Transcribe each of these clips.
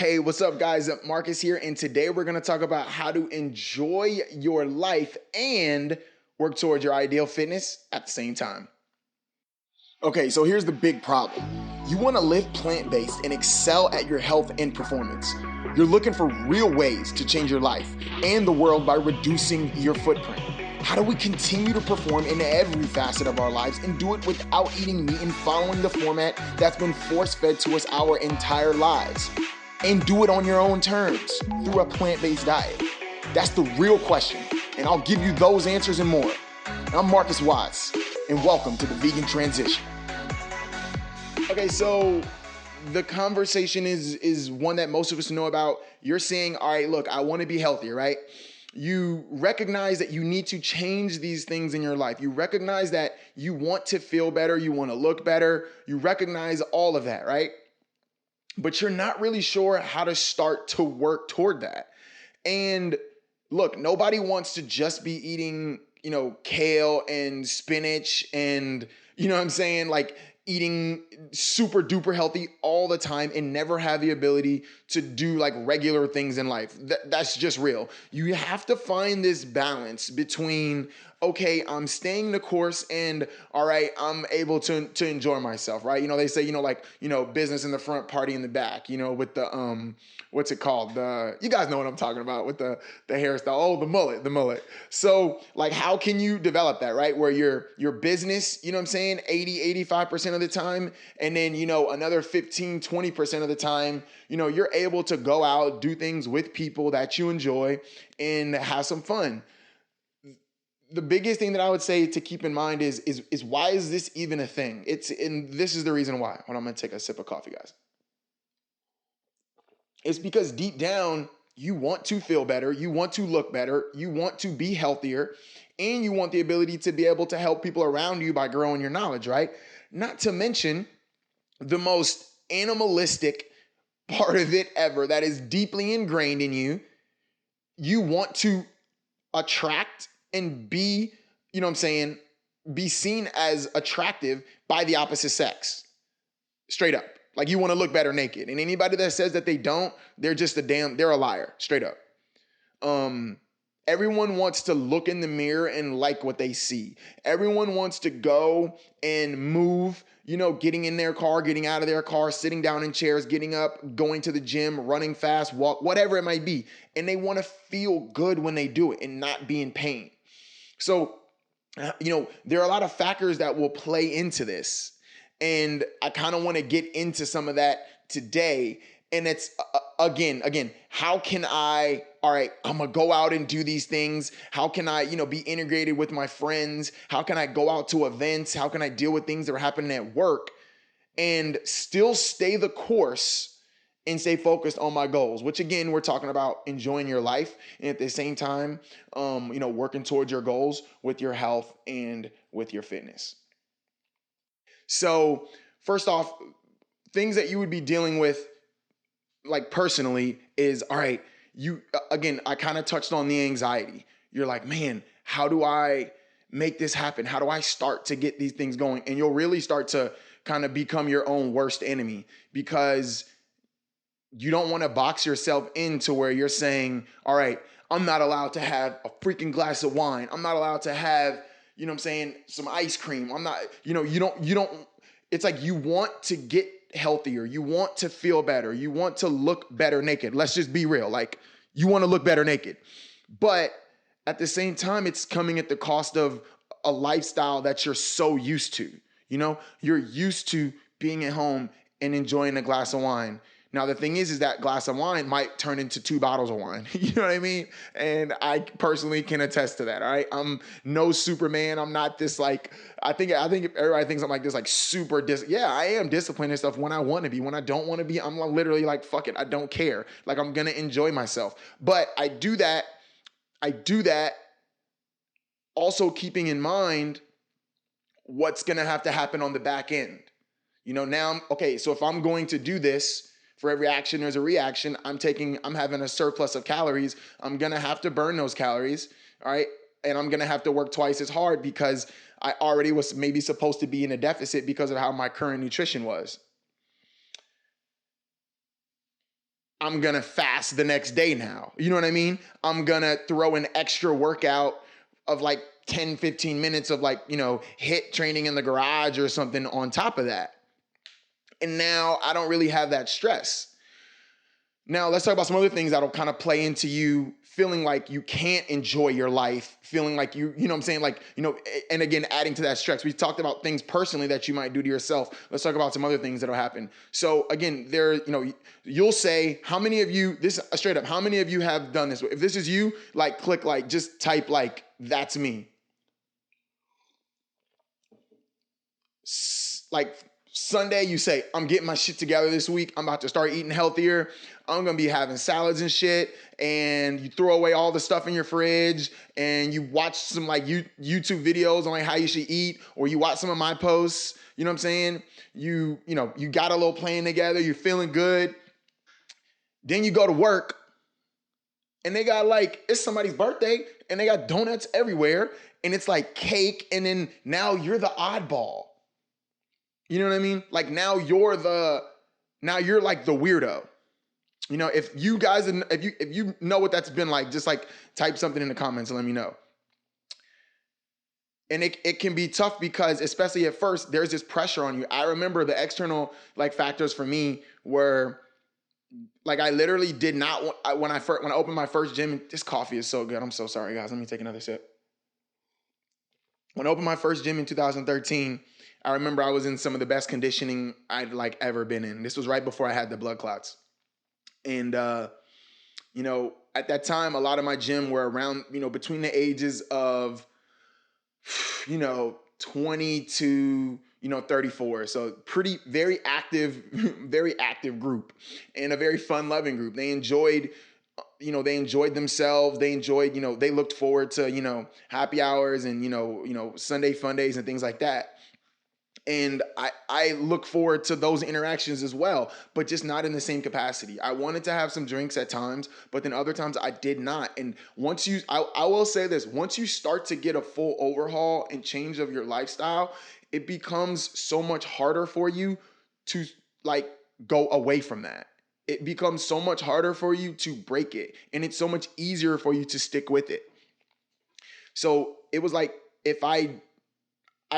Hey, what's up, guys? Marcus here, and today we're going to talk about how to enjoy your life and work towards your ideal fitness at the same time. Okay, so here's the big problem. You want to live plant-based and excel at your health and performance. You're looking for real ways to change your life and the world by reducing your footprint. How do we continue to perform in every facet of our lives and do it without eating meat and following the format that's been force-fed to us our entire lives? And do it on your own terms through a plant-based diet? That's the real question, and I'll give you those answers and more. I'm Marcus Watts, and welcome to the Vegan Transition. Okay, so the conversation is one that most of us know about. You're saying, all right, look, I want to be healthier, right? You recognize that you need to change these things in your life. You recognize that you want to feel better, you want to look better. You recognize all of that, right? But you're not really sure how to start to work toward that. And look, nobody wants to just be eating, kale and spinach and, what I'm saying, like eating super duper healthy all the time and never have the ability to do like regular things in life. That's just real. You have to find this balance between, okay, I'm staying the course and all right, I'm able to enjoy myself, right? They say, business in the front, party in the back, with the what's it called? You guys know what I'm talking about with the hairstyle. Oh, the mullet. So like, how can you develop that, right? Where your business, 80, 85% of the time. And then, another 15, 20% of the time, you're able to go out, do things with people that you enjoy and have some fun. The biggest thing that I would say to keep in mind is why is this even a thing? And this is the reason why. Hold on, I'm gonna take a sip of coffee, guys. It's because deep down, you want to feel better, you want to look better, you want to be healthier, and you want the ability to be able to help people around you by growing your knowledge, right? Not to mention the most animalistic part of it ever that is deeply ingrained in you. You want to attract and be, be seen as attractive by the opposite sex. Straight up. Like you want to look better naked. And anybody that says that they don't, they're a liar. Straight up. Everyone wants to look in the mirror and like what they see. Everyone wants to go and move, getting in their car, getting out of their car, sitting down in chairs, getting up, going to the gym, running fast, walk, whatever it might be. And they want to feel good when they do it and not be in pain. So, there are a lot of factors that will play into this. And I kind of want to get into some of that today. And it's again, how can all right, I'm gonna go out and do these things. How can I, be integrated with my friends? How can I go out to events? How can I deal with things that are happening at work and still stay the course and stay focused on my goals, which again, we're talking about enjoying your life and at the same time, working towards your goals with your health and with your fitness. So first off, things that you would be dealing with like personally is, all right, again, I kind of touched on the anxiety. You're like, man, how do I make this happen? How do I start to get these things going? And you'll really start to kind of become your own worst enemy because you don't want to box yourself into where you're saying, all right, I'm not allowed to have a freaking glass of wine. I'm not allowed to have, some ice cream. I'm not, it's like you want to get healthier. You want to feel better. You want to look better naked. Let's just be real. Like you want to look better naked. But at the same time, it's coming at the cost of a lifestyle that you're so used to. You're used to being at home and enjoying a glass of wine. Now, the thing is that glass of wine might turn into 2 bottles of wine. You know what I mean? And I personally can attest to that. All right. I'm no Superman. I'm not this like, I think everybody thinks I'm like this, like super yeah, I am disciplined and stuff when I want to be. When I don't want to be, I'm literally like, fuck it. I don't care. Like I'm going to enjoy myself. But I do that also keeping in mind what's going to have to happen on the back end. Now, okay, so if I'm going to do this, for every action, there's a reaction. I'm having a surplus of calories. I'm going to have to burn those calories, all right? And I'm going to have to work twice as hard because I already was maybe supposed to be in a deficit because of how my current nutrition was. I'm going to fast the next day now. You know what I mean? I'm going to throw an extra workout of like 10, 15 minutes of like, HIIT training in the garage or something on top of that. And now I don't really have that stress. Now, let's talk about some other things that'll kind of play into you feeling like you can't enjoy your life, feeling like you know what I'm saying? Like, and again, adding to that stress. We talked about things personally that you might do to yourself. Let's talk about some other things that'll happen. So again, you'll say, how many of you, this straight up, how many of you have done this? If this is you, like, click like, just type like, that's me. Like, Sunday, you say, I'm getting my shit together this week. I'm about to start eating healthier. I'm going to be having salads and shit. And you throw away all the stuff in your fridge and you watch some like YouTube videos on like how you should eat, or you watch some of my posts. You know what I'm saying? You got a little plan together. You're feeling good. Then you go to work and they got like, it's somebody's birthday and they got donuts everywhere and it's like cake. And then now you're the oddball. You know what I mean? Like now you're like the weirdo. If you guys, if you know what that's been like, just like type something in the comments and let me know. And it can be tough because especially at first, there's this pressure on you. I remember the external like factors for me were like, I literally did not want, when I opened my first gym, this coffee is so good. I'm so sorry guys. Let me take another sip. When I opened my first gym in 2013, I remember I was in some of the best conditioning I'd like ever been in. This was right before I had the blood clots. And, at that time, a lot of my gym were around, between the ages of, 20 to, 34. So very active group and a very fun loving group. They enjoyed themselves. They enjoyed, they looked forward to, happy hours and, Sunday fun days and things like that. And I look forward to those interactions as well, but just not in the same capacity. I wanted to have some drinks at times, but then other times I did not. And I will say this, once you start to get a full overhaul and change of your lifestyle, it becomes so much harder for you to like go away from that. It becomes so much harder for you to break it. And it's so much easier for you to stick with it. So it was like, if I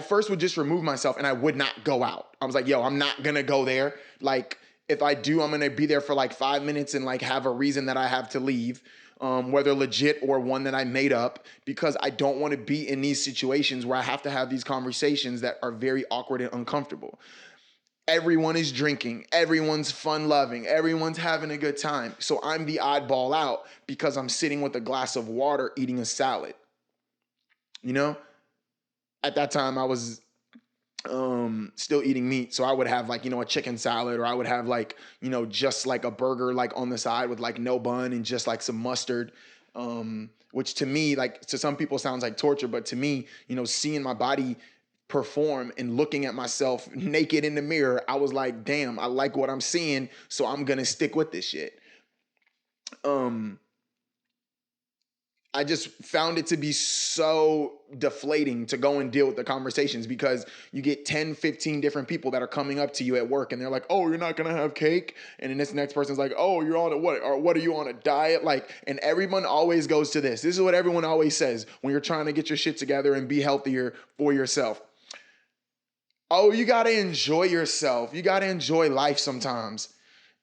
first would just remove myself and I would not go out. I was like, yo, I'm not going to go there. Like, if I do, I'm going to be there for like 5 minutes and like have a reason that I have to leave, whether legit or one that I made up, because I don't want to be in these situations where I have to have these conversations that are very awkward and uncomfortable. Everyone is drinking. Everyone's fun loving. Everyone's having a good time. So I'm the oddball out because I'm sitting with a glass of water eating a salad. At that time, I was still eating meat. So I would have like, a chicken salad, or I would have like, just like a burger like on the side with like no bun and just like some mustard, which to me, like to some people sounds like torture. But to me, seeing my body perform and looking at myself naked in the mirror, I was like, damn, I like what I'm seeing. So I'm going to stick with this shit. I just found it to be so deflating to go and deal with the conversations, because you get 10, 15 different people that are coming up to you at work and they're like, oh, you're not going to have cake. And then this next person's like, oh, you're on what? Or what are you on a diet? Like, and everyone always goes to this. This is what everyone always says when you're trying to get your shit together and be healthier for yourself. Oh, you got to enjoy yourself. You got to enjoy life sometimes.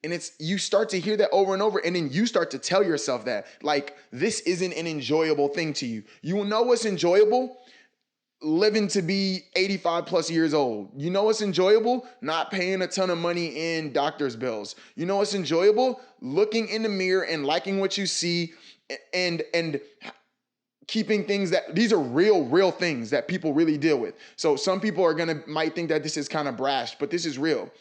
And you start to hear that over and over, and then you start to tell yourself that, like, this isn't an enjoyable thing to you. You will know what's enjoyable? Living to be 85 plus years old. You know what's enjoyable? Not paying a ton of money in doctor's bills. You know what's enjoyable? Looking in the mirror and liking what you see, and keeping things these are real things that people really deal with. So some people might think that this is kind of brash, but this is real.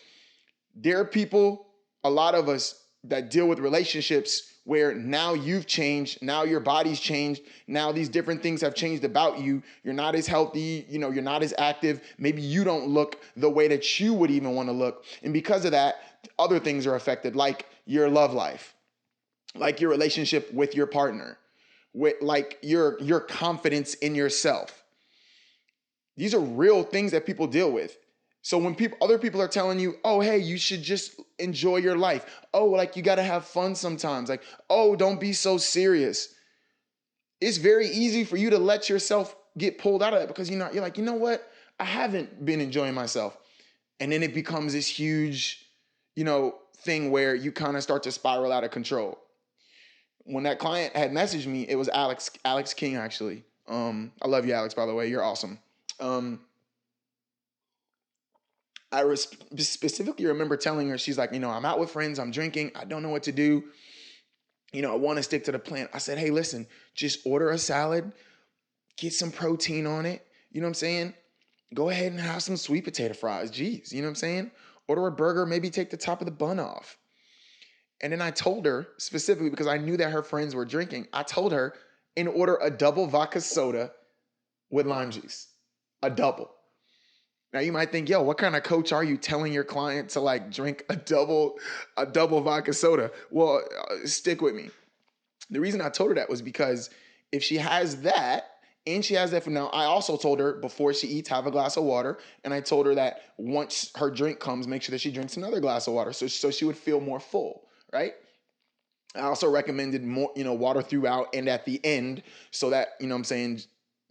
There are people, a lot of us, that deal with relationships where now you've changed, now your body's changed, now these different things have changed about you. You're not as healthy, you're not as active. Maybe you don't look the way that you would even want to look. And because of that, other things are affected, like your love life, like your relationship with your partner, with like your confidence in yourself. These are real things that people deal with. So when other people are telling you, oh, hey, you should just enjoy your life. Oh, like you got to have fun sometimes. Like, oh, don't be so serious. It's very easy for you to let yourself get pulled out of that because you're like, you know what? I haven't been enjoying myself. And then it becomes this huge, thing where you kind of start to spiral out of control. When that client had messaged me, it was Alex King, actually. I love you, Alex, by the way. You're awesome. I specifically remember telling her, she's like, I'm out with friends, I'm drinking, I don't know what to do. I want to stick to the plan. I said, hey, listen, just order a salad, get some protein on it. You know what I'm saying? Go ahead and have some sweet potato fries. Jeez, you know what I'm saying? Order a burger, maybe take the top of the bun off. And then I told her specifically because I knew that her friends were drinking. I told her and order a double vodka soda with lime juice, a double. Now you might think, yo, what kind of coach are you telling your client to like drink a double vodka soda? Well, stick with me. The reason I told her that was because if she has that, and she has that for now, I also told her before she eats, have a glass of water. And I told her that once her drink comes, make sure that she drinks another glass of water so she would feel more full, right? I also recommended more, water throughout and at the end so that, I'm saying,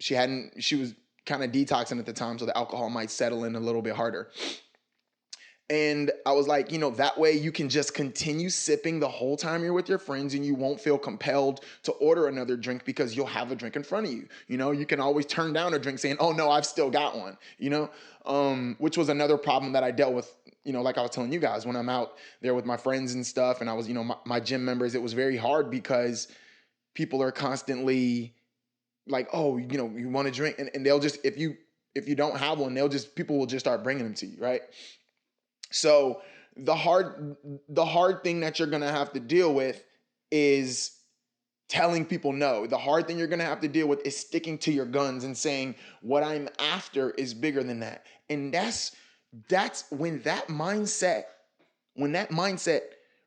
she was kind of detoxing at the time so the alcohol might settle in a little bit harder. And I was like, that way you can just continue sipping the whole time you're with your friends and you won't feel compelled to order another drink because you'll have a drink in front of you. You can always turn down a drink saying, oh no, I've still got one, which was another problem that I dealt with, like I was telling you guys when I'm out there with my friends and stuff. And I was, my gym members, it was very hard because people are constantly like, oh, you want to drink. And they'll just, if you don't have one, people will just start bringing them to you. Right. So the hard thing that you're going to have to deal with is telling people no. The hard thing you're going to have to deal with is sticking to your guns and saying what I'm after is bigger than that. And that's when that mindset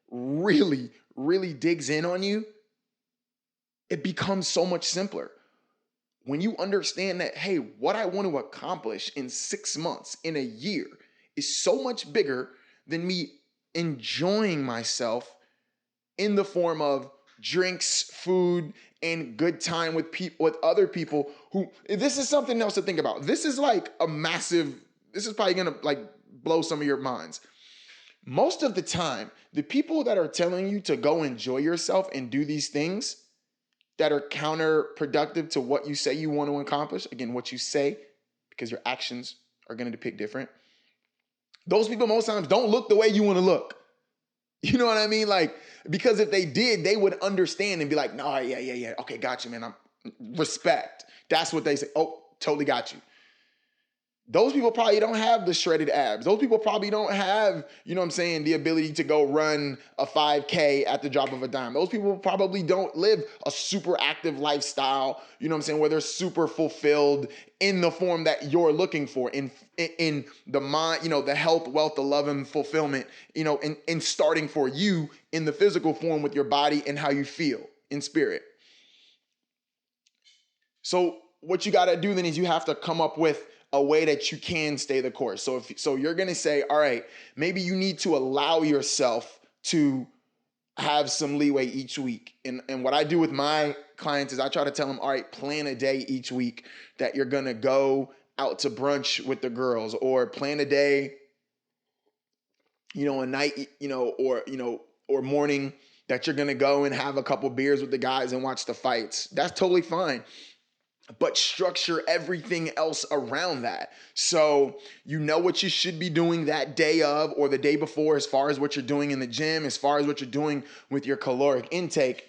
really, really digs in on you, it becomes so much simpler. When you understand that, hey, what I want to accomplish in 6 months, in a year, is so much bigger than me enjoying myself in the form of drinks, food, and good time with other people who, this is something else to think about. This is probably gonna like blow some of your minds. Most of the time, the people that are telling you to go enjoy yourself and do these things that are counterproductive to what you say you want to accomplish, again, what you say, because your actions are going to depict different. Those people most times don't look the way you want to look. You know what I mean? Like, because if they did, they would understand and be like, no, yeah. Okay, got you, man. Respect. That's what they say. Oh, totally got you. Those people probably don't have the shredded abs. Those people probably don't have, the ability to go run a 5K at the drop of a dime. Those people probably don't live a super active lifestyle, where they're super fulfilled in the form that you're looking for, in the mind, the health, wealth, the love, and fulfillment, in starting for you in the physical form with your body and how you feel in spirit. So what you got to do then is you have to come up with a way that you can stay the course. So you're going to say, all right, maybe you need to allow yourself to have some leeway each week. And what I do with my clients is I try to tell them, all right, plan a day each week that you're going to go out to brunch with the girls, or plan a day, a night, or morning that you're going to go and have a couple beers with the guys and watch the fights. That's totally fine. But structure everything else around that. So you know what you should be doing that day of or the day before, as far as what you're doing in the gym, as far as what you're doing with your caloric intake.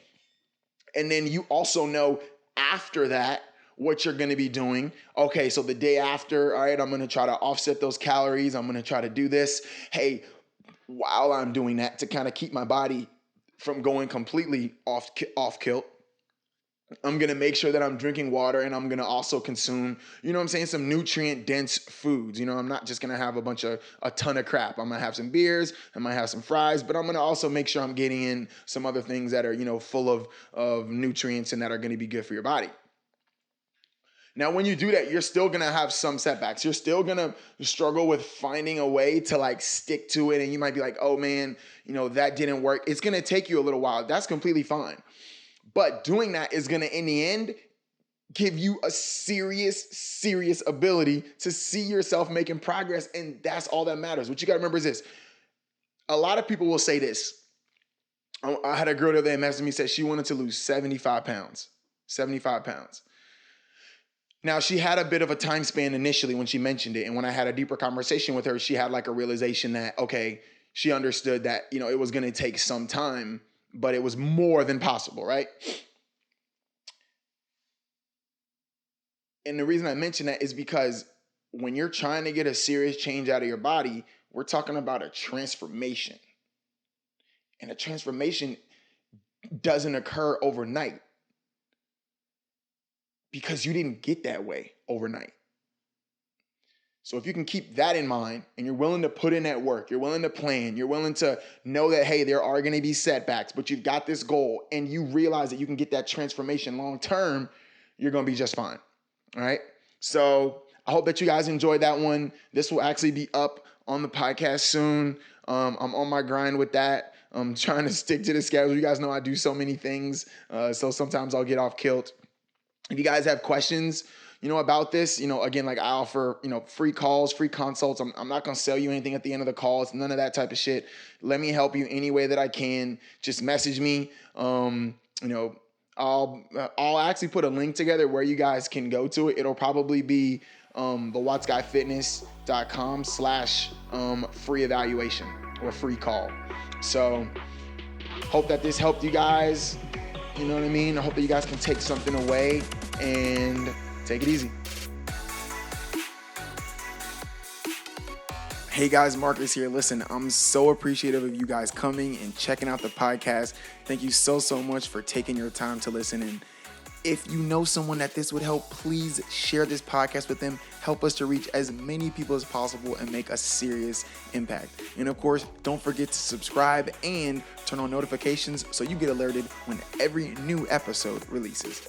And then you also know after that what you're going to be doing. Okay, so the day after, all right, I'm going to try to offset those calories. I'm going to try to do this. Hey, while I'm doing that, to kind of keep my body from going completely off kilt, I'm going to make sure that I'm drinking water, and I'm going to also consume, some nutrient dense foods. I'm not just going to have a ton of crap. I'm going to have some beers, I might have some fries, but I'm going to also make sure I'm getting in some other things that are, full of nutrients and that are going to be good for your body. Now, when you do that, you're still gonna have some setbacks. You're still gonna struggle with finding a way to like stick to it. And you might be like, oh man, that didn't work. It's gonna take you a little while. That's completely fine. But doing that is gonna, in the end, give you a serious ability to see yourself making progress. And that's all that matters. What you gotta remember is this. A lot of people will say this. I had a girl the other day message me, said she wanted to lose 75 pounds. 75 pounds. Now, she had a bit of a time span initially when she mentioned it. And when I had a deeper conversation with her, she had like a realization that, okay, she understood that, it was going to take some time, but it was more than possible, right? And the reason I mention that is because when you're trying to get a serious change out of your body, we're talking about a transformation. And a transformation doesn't occur overnight, because you didn't get that way overnight. So if you can keep that in mind and you're willing to put in that work, you're willing to plan, you're willing to know that, hey, there are going to be setbacks, but you've got this goal and you realize that you can get that transformation long term, you're going to be just fine. All right. So I hope that you guys enjoyed that one. This will actually be up on the podcast soon. I'm on my grind with that. I'm trying to stick to the schedule. You guys know I do so many things. So sometimes I'll get off kilt. If you guys have questions, about this, again, like I offer, free calls, free consults. I'm not going to sell you anything at the end of the call. It's none of that type of shit. Let me help you any way that I can. Just message me. I'll actually put a link together where you guys can go to it. It'll probably be the wattsguyfitness.com/free evaluation or free call. So hope that this helped you guys. You know what I mean? I hope that you guys can take something away and take it easy. Hey guys, Marcus here. Listen, I'm so appreciative of you guys coming and checking out the podcast. Thank you so much for taking your time to listen. And if you know someone that this would help, please share this podcast with them. Help us to reach as many people as possible and make a serious impact. And of course, don't forget to subscribe and turn on notifications so you get alerted when every new episode releases.